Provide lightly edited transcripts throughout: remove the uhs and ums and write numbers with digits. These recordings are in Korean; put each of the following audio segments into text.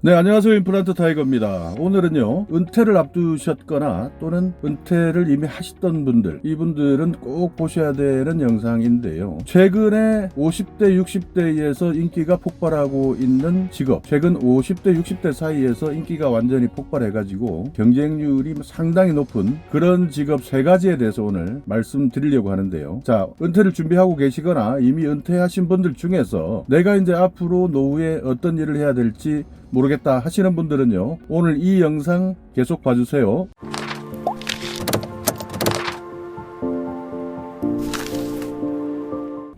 네, 안녕하세요. 임플란트 타이거입니다. 오늘은요, 은퇴를 앞두셨거나 또는 은퇴를 이미 하셨던 분들, 이분들은 꼭 보셔야 되는 영상인데요. 최근에 50대, 60대에서 인기가 폭발하고 있는 직업, 최근 50대, 60대 사이에서 인기가 완전히 폭발해가지고 경쟁률이 상당히 높은 그런 직업 3가지에 대해서 오늘 말씀드리려고 하는데요. 자, 은퇴를 준비하고 계시거나 이미 은퇴하신 분들 중에서 내가 이제 앞으로 노후에 어떤 일을 해야 될지 모르겠다 하시는 분들은요, 오늘 이 영상 계속 봐주세요.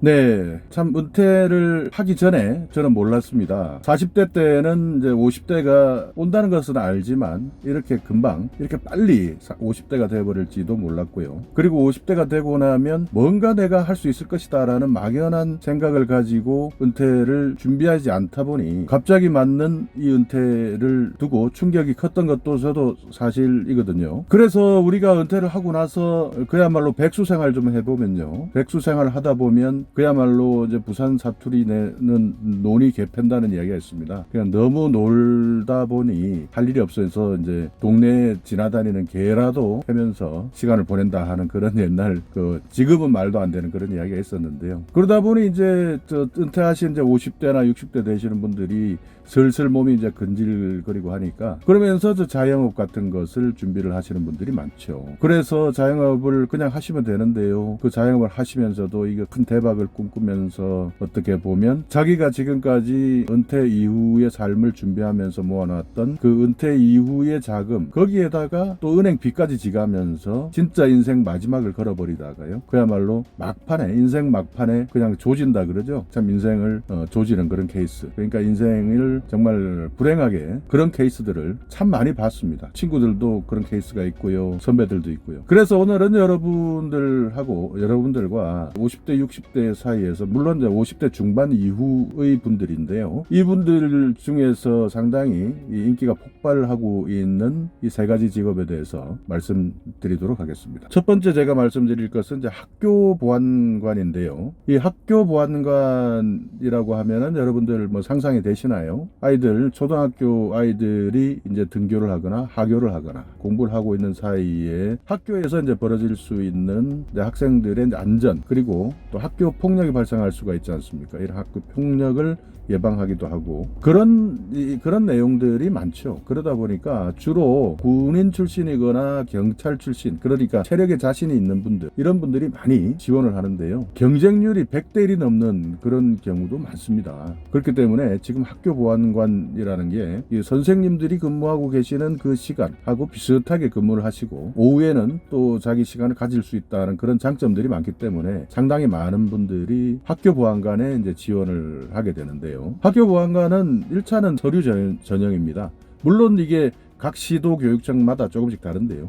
네, 참 은퇴를 하기 전에 저는 몰랐습니다. 40대 때는 이제 50대가 온다는 것은 알지만 이렇게 금방 이렇게 빨리 50대가 되어버릴지도 몰랐고요. 그리고 50대가 되고 나면 뭔가 내가 할 수 있을 것이다 라는 막연한 생각을 가지고 은퇴를 준비하지 않다 보니 갑자기 맞는 이 은퇴를 두고 충격이 컸던 것도 저도 사실이거든요. 그래서 우리가 은퇴를 하고 나서 그야말로 백수생활 좀 해보면요, 백수생활 하다 보면 그야말로 이제 부산 사투리 내는 논이 개편다는 이야기가 있습니다. 그냥 너무 놀다 보니 할 일이 없어서 이제 동네에 지나다니는 개라도 하면서 시간을 보낸다 하는 그런 옛날 지금은 말도 안 되는 그런 이야기가 있었는데요. 그러다 보니 이제 은퇴하신 이제 50대나 60대 되시는 분들이 슬슬 몸이 이제 근질거리고 하니까 그러면서 자영업 같은 것을 준비를 하시는 분들이 많죠. 그래서 자영업을 그냥 하시면 되는데요. 그 자영업을 하시면서도 이게 큰 대박을 꿈꾸면서 어떻게 보면 자기가 지금까지 은퇴 이후의 삶을 준비하면서 모아놨던 그 은퇴 이후의 자금, 거기에다가 또 은행 빚까지 지가면서 진짜 인생 마지막을 걸어버리다가요, 그야말로 막판에, 인생 막판에 그냥 조진다 그러죠. 참 인생을 조지는 그런 케이스. 그러니까 인생을 정말 불행하게 그런 케이스들을 참 많이 봤습니다. 친구들도 그런 케이스가 있고요, 선배들도 있고요. 그래서 오늘은 여러분들과 50대, 60대 사이에서, 물론 이제 50대 중반 이후의 분들인데요, 이분들 중에서 상당히 인기가 폭발하고 있는 이 3가지 직업에 대해서 말씀드리도록 하겠습니다. 첫 번째 제가 말씀드릴 것은 이제 학교 보안관인데요. 이 학교 보안관이라고 하면은 여러분들 뭐 상상이 되시나요? 아이들, 초등학교 아이들이 이제 등교를 하거나 하교를 하거나 공부를 하고 있는 사이에 학교에서 이제 벌어질 수 있는 이제 학생들의 이제 안전, 그리고 또 학교 폭력이 발생할 수가 있지 않습니까? 이런 학교 폭력을 예방하기도 하고 그런 내용들이 많죠. 그러다 보니까 주로 군인 출신이거나 경찰 출신, 그러니까 체력에 자신이 있는 분들, 이런 분들이 많이 지원을 하는데요. 경쟁률이 100대 1이 넘는 그런 경우도 많습니다. 그렇기 때문에 지금 학교 보안관이라는 게 이 선생님들이 근무하고 계시는 그 시간하고 비슷하게 근무를 하시고 오후에는 또 자기 시간을 가질 수 있다는 그런 장점들이 많기 때문에 상당히 많은 분들이 학교 보안관에 이제 지원을 하게 되는데요. 학교 보안관은 1차는 서류 전형입니다. 물론 이게 각 시도 교육청마다 조금씩 다른데요.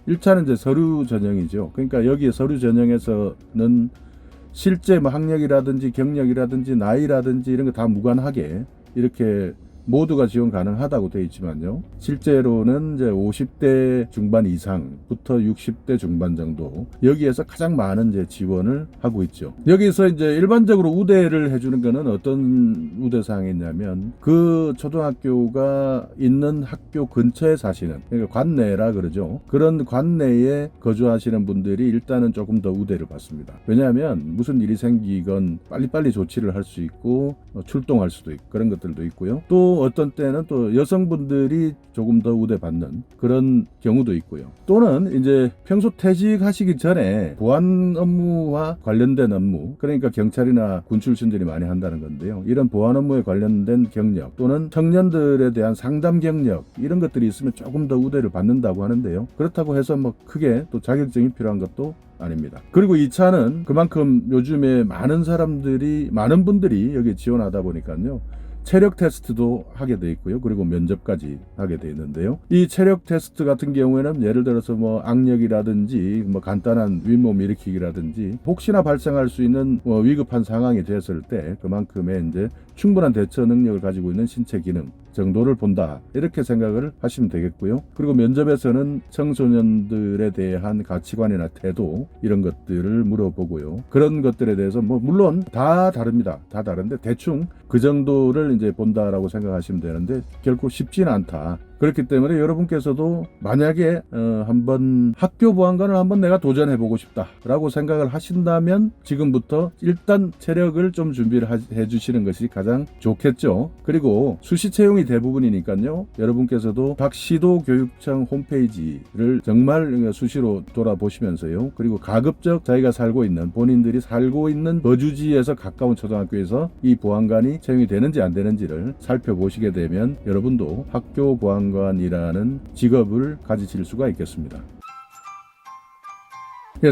1차는 이제 서류 전형이죠. 그러니까 여기에 서류 전형에서는 실제 뭐 학력이라든지 경력이라든지 나이라든지 이런 거 다 무관하게 이렇게 모두가 지원 가능하다고 되어 있지만요, 실제로는 이제 50대 중반 이상부터 60대 중반 정도, 여기에서 가장 많은 이제 지원을 하고 있죠. 여기서 이제 일반적으로 우대를 해주는 거는 어떤 우대사항이냐면, 그 초등학교가 있는 학교 근처에 사시는, 그러니까 관내라 그러죠. 그런 관내에 거주하시는 분들이 일단은 조금 더 우대를 받습니다. 왜냐하면 무슨 일이 생기건 빨리빨리 조치를 할 수 있고 출동할 수도 있고 그런 것들도 있고요. 또 어떤 때는 또 여성분들이 조금 더 우대받는 그런 경우도 있고요. 또는 이제 평소 퇴직하시기 전에 보안 업무와 관련된 업무, 그러니까 경찰이나 군 출신들이 많이 한다는 건데요, 이런 보안 업무에 관련된 경력 또는 청년들에 대한 상담 경력, 이런 것들이 있으면 조금 더 우대를 받는다고 하는데요, 그렇다고 해서 뭐 크게 또 자격증이 필요한 것도 아닙니다. 그리고 2차는 그만큼 요즘에 많은 분들이 여기 지원하다 보니까요, 체력 테스트도 하게 돼 있고요. 그리고 면접까지 하게 돼 있는데요. 이 체력 테스트 같은 경우에는 예를 들어서 뭐 악력이라든지 뭐 간단한 윗몸 일으키기라든지 혹시나 발생할 수 있는 위급한 상황이 됐을 때 그만큼의 이제 충분한 대처 능력을 가지고 있는 신체 기능, 정도를 본다, 이렇게 생각을 하시면 되겠고요. 그리고 면접에서는 청소년들에 대한 가치관이나 태도 이런 것들을 물어보고요. 그런 것들에 대해서 뭐 물론 다 다릅니다. 다 다른데 대충 그 정도를 이제 본다라고 생각하시면 되는데 결코 쉽지는 않다. 그렇기 때문에 여러분께서도 만약에 한번 학교 보안관을 한번 내가 도전해보고 싶다라고 생각을 하신다면 지금부터 일단 체력을 좀 준비를 해주시는 것이 가장 좋겠죠. 그리고 수시 채용이 대부분이니까요. 여러분께서도 각 시도 교육청 홈페이지를 정말 수시로 돌아보시면서요. 그리고 가급적 자기가 살고 있는, 본인들이 살고 있는 거주지에서 가까운 초등학교에서 이 보안관이 채용이 되는지 안 되는지를 살펴보시게 되면 여러분도 학교 보안관이라는 직업을 가지실 수가 있겠습니다.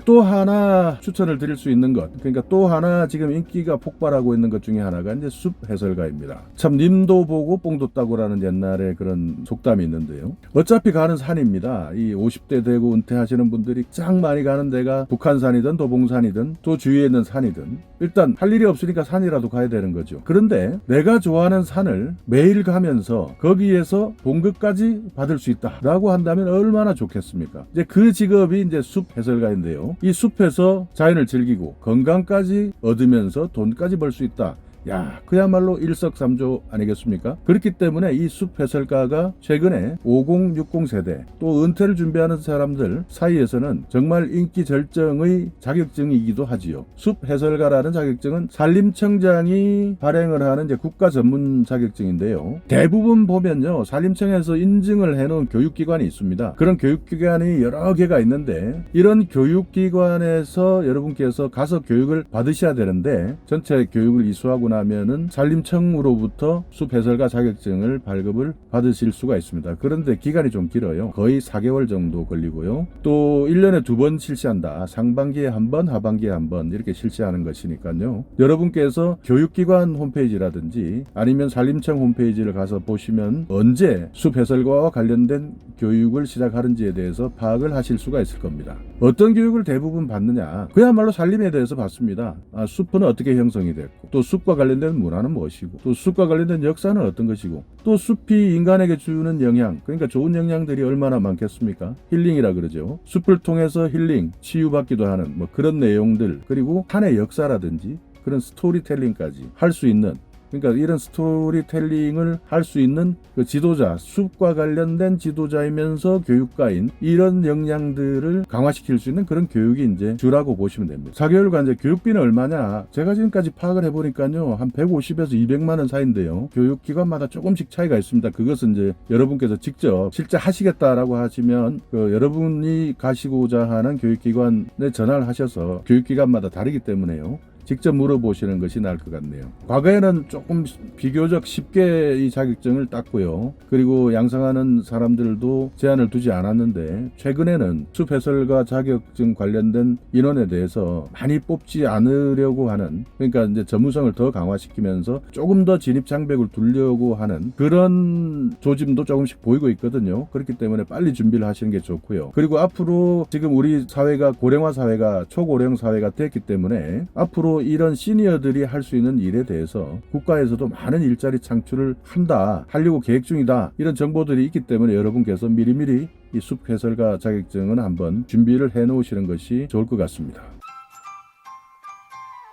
또 하나 추천을 드릴 수 있는 것, 그러니까 또 하나 지금 인기가 폭발하고 있는 것 중에 하나가 이제 숲 해설가입니다. 참 님도 보고 뽕도 따고라는 옛날에 그런 속담이 있는데요. 어차피 가는 산입니다. 이 50대 되고 은퇴하시는 분들이 짱 많이 가는 데가 북한산이든 도봉산이든 또 주위에 있는 산이든 일단 할 일이 없으니까 산이라도 가야 되는 거죠. 그런데 내가 좋아하는 산을 매일 가면서 거기에서 봉급까지 받을 수 있다라고 한다면 얼마나 좋겠습니까? 이제 그 직업이 이제 숲 해설가인데요. 이 숲에서 자연을 즐기고 건강까지 얻으면서 돈까지 벌 수 있다. 야, 그야말로 일석삼조 아니겠습니까? 그렇기 때문에 이 숲 해설가가 최근에 5060 세대 또 은퇴를 준비하는 사람들 사이에서는 정말 인기 절정의 자격증이기도 하지요. 숲 해설가라는 자격증은 산림청장이 발행을 하는 이제 국가 전문 자격증인데요. 대부분 보면요, 산림청에서 인증을 해놓은 교육기관이 있습니다. 그런 교육기관이 여러 개가 있는데 이런 교육기관에서 여러분께서 가서 교육을 받으셔야 되는데 전체 교육을 이수하고 하면은 산림청으로부터 숲 해설가 자격증을 발급을 받으실 수가 있습니다. 그런데 기간이 좀 길어요. 거의 4개월 정도 걸리고요. 또 1년에 2번 실시한다. 상반기에 한 번, 하반기에 한 번 이렇게 실시하는 것이니까요. 여러분께서 교육기관 홈페이지라든지 아니면 산림청 홈페이지를 가서 보시면 언제 숲 해설가와 관련된 교육을 시작하는지에 대해서 파악을 하실 수가 있을 겁니다. 어떤 교육을 대부분 받느냐? 그야말로 산림에 대해서 받습니다. 숲은 어떻게 형성이 됐고 또 숲과 관련된 문화는 무엇이고 또 숲과 관련된 역사는 어떤 것이고 또 숲이 인간에게 주는 영향, 그러니까 좋은 영향들이 얼마나 많겠습니까? 힐링이라 그러죠. 숲을 통해서 힐링, 치유받기도 하는 뭐 그런 내용들, 그리고 산의 역사라든지 그런 스토리텔링까지 할 수 있는, 그러니까 이런 스토리텔링을 할 수 있는 그 지도자, 숲과 관련된 지도자이면서 교육가인 이런 역량들을 강화시킬 수 있는 그런 교육이 이제 주라고 보시면 됩니다. 4개월간 이제 교육비는 얼마냐? 제가 지금까지 파악을 해보니까요, 한 150에서 200만 원 사이인데요. 교육기관마다 조금씩 차이가 있습니다. 그것은 이제 여러분께서 직접 실제 하시겠다라고 하시면 그 여러분이 가시고자 하는 교육기관에 전화를 하셔서 교육기관마다 다르기 때문에요. 직접 물어보시는 것이 나을 것 같네요. 과거에는 조금 비교적 쉽게 이 자격증을 땄고요. 그리고 양성하는 사람들도 제한을 두지 않았는데 최근에는 숲 해설가 자격증 관련된 인원에 대해서 많이 뽑지 않으려고 하는, 그러니까 이제 전문성을 더 강화시키면서 조금 더 진입 장벽을 두려고 하는 그런 조짐도 조금씩 보이고 있거든요. 그렇기 때문에 빨리 준비를 하시는 게 좋고요. 그리고 앞으로 지금 우리 사회가 고령화 사회가 초고령 사회가 됐기 때문에 앞으로 이런 시니어들이 할 수 있는 일에 대해서 국가에서도 많은 일자리 창출을 하려고 계획 중이다, 이런 정보들이 있기 때문에 여러분께서 미리미리 이 숲 해설가 자격증은 한번 준비를 해 놓으시는 것이 좋을 것 같습니다.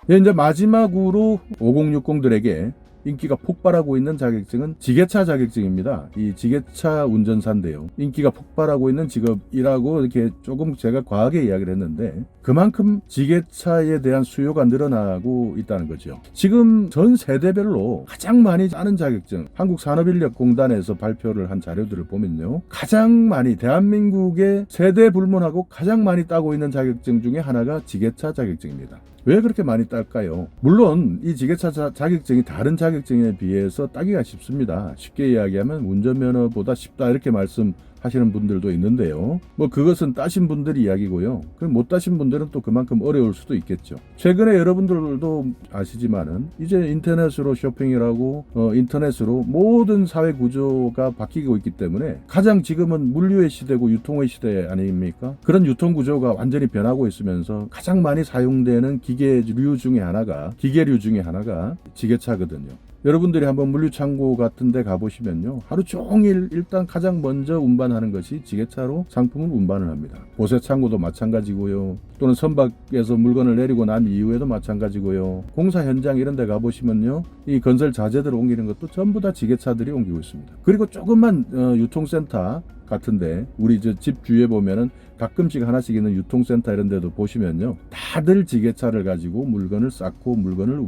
이제 마지막으로 5060들에게 인기가 폭발하고 있는 자격증은 지게차 자격증입니다. 이 지게차 운전사인데요. 인기가 폭발하고 있는 직업이라고 이렇게 조금 제가 과하게 이야기를 했는데 그만큼 지게차에 대한 수요가 늘어나고 있다는 거죠. 지금 전 세대별로 가장 많이 따는 자격증, 한국산업인력공단에서 발표를 한 자료들을 보면요, 가장 많이 대한민국의 세대 불문하고 가장 많이 따고 있는 자격증 중에 하나가 지게차 자격증입니다. 왜 그렇게 많이 딸까요? 물론 이 지게차 자격증이 다른 자격증에 비해서 따기가 쉽습니다. 쉽게 이야기하면 운전면허보다 쉽다 이렇게 말씀하시는 분들도 있는데요. 뭐 그것은 따신 분들이 이야기고요. 그럼 못 따신 분들은 또 그만큼 어려울 수도 있겠죠. 최근에 여러분들도 아시지만은 이제 인터넷으로 쇼핑이라고 인터넷으로 모든 사회 구조가 바뀌고 있기 때문에 가장 지금은 물류의 시대고 유통의 시대 아닙니까? 그런 유통 구조가 완전히 변하고 있으면서 가장 많이 사용되는 기계류 중에 하나가 지게차거든요. 여러분들이 한번 물류창고 같은 데 가보시면요, 하루 종일 일단 가장 먼저 운반하는 것이 지게차로 상품을 운반을 합니다. 보세창고도 마찬가지고요, 또는 선박에서 물건을 내리고 난 이후에도 마찬가지고요, 공사 현장 이런 데 가보시면요, 이 건설 자재들을 옮기는 것도 전부 다 지게차들이 옮기고 있습니다. 그리고 조금만 유통센터 같은데, 우리 집 주위에 보면은 가끔씩 하나씩 있는 유통센터 이런 데도 보시면요, 다들 지게차를 가지고 물건을 쌓고 물건을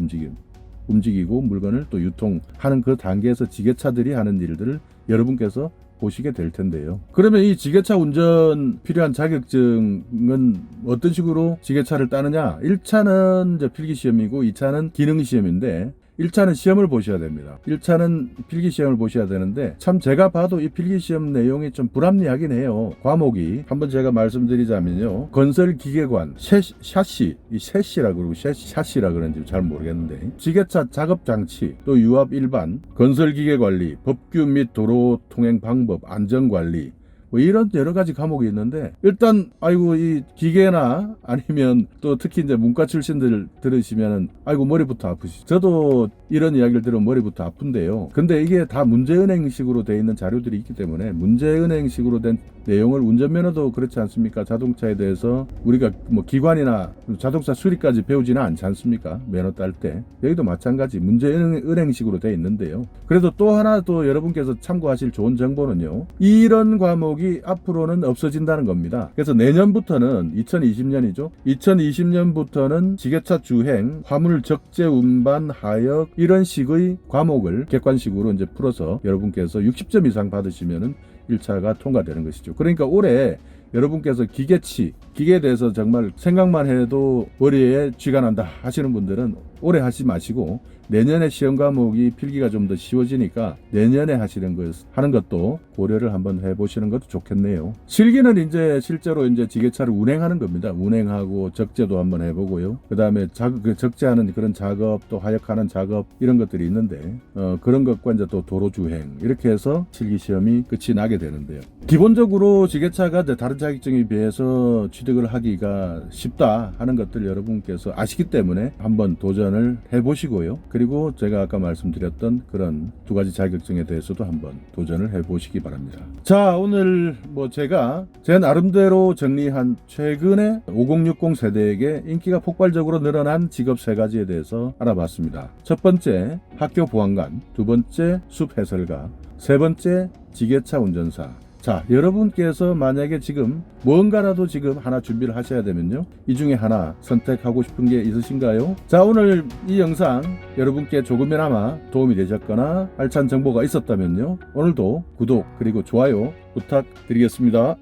움직이고 물건을 또 유통하는 그 단계에서 지게차들이 하는 일들을 여러분께서 보시게 될 텐데요. 그러면 이 지게차 운전 필요한 자격증은 어떤 식으로 지게차를 따느냐? 1차는 이제 필기시험이고 2차는 기능시험인데, 1차는 시험을 보셔야 됩니다. 1차는 필기시험을 보셔야 되는데, 참 제가 봐도 이 필기시험 내용이 좀 불합리하긴 해요. 과목이 한번 제가 말씀드리자면요, 건설기계관, 샤시, 이 샤시라 그러고 샤시라 그런지 잘 모르겠는데, 지게차 작업장치, 또 유압 일반, 건설기계관리, 법규 및 도로 통행 방법, 안전관리, 뭐 이런 여러 가지 과목이 있는데, 일단 아이고 이 기계나 아니면 또 특히 이제 문과 출신들 들으시면은 아이고 머리부터 아프시죠. 저도 이런 이야기를 들으면 머리부터 아픈데요. 근데 이게 다 문제은행식으로 돼 있는 자료들이 있기 때문에, 문제은행식으로 된 내용을, 운전면허도 그렇지 않습니까? 자동차에 대해서 우리가 뭐 기관이나 자동차 수리까지 배우지는 않지 않습니까? 면허 딸 때. 여기도 마찬가지 문제은행식으로 돼 있는데요. 그래서 또 하나 또 여러분께서 참고하실 좋은 정보는요, 이런 과목이 앞으로는 없어진다는 겁니다. 그래서 내년부터는 2020년이죠. 2020년부터는 지게차 주행, 화물 적재 운반, 하역 이런 식의 과목을 객관식으로 이제 풀어서 여러분께서 60점 이상 받으시면은 1차가 통과되는 것이죠. 그러니까 올해 여러분께서 기계에 대해서 정말 생각만 해도 머리에 쥐가 난다 하시는 분들은 올해 하지 마시고, 내년에 시험 과목이 필기가 좀 더 쉬워지니까 내년에 하는 것도 고려를 한번 해보시는 것도 좋겠네요. 실기는 이제 실제로 이제 지게차를 운행하는 겁니다. 운행하고 적재도 한번 해보고요. 그 다음에 적재하는 그런 작업, 또 하역하는 작업 이런 것들이 있는데, 그런 것과 이제 또 도로 주행 이렇게 해서 실기 시험이 끝이 나게 되는데요. 기본적으로 지게차가 이제 다른 자격증에 비해서 취득을 하기가 쉽다 하는 것들 여러분께서 아시기 때문에 한번 도전을 해보시고요. 그리고 제가 아까 말씀드렸던 그런 두 가지 자격증에 대해서도 한번 도전을 해보시기 바랍니다. 자, 오늘 뭐 제가 제 나름대로 정리한 최근에 5060 세대에게 인기가 폭발적으로 늘어난 직업 3가지에 대해서 알아봤습니다. 첫 번째, 학교 보안관. 두 번째, 숲 해설가. 세 번째, 지게차 운전사. 자, 여러분께서 만약에 지금 뭔가라도 지금 하나 준비를 하셔야 되면요, 이 중에 하나 선택하고 싶은 게 있으신가요? 자, 오늘 이 영상 여러분께 조금이나마 도움이 되셨거나 알찬 정보가 있었다면요, 오늘도 구독 그리고 좋아요 부탁드리겠습니다.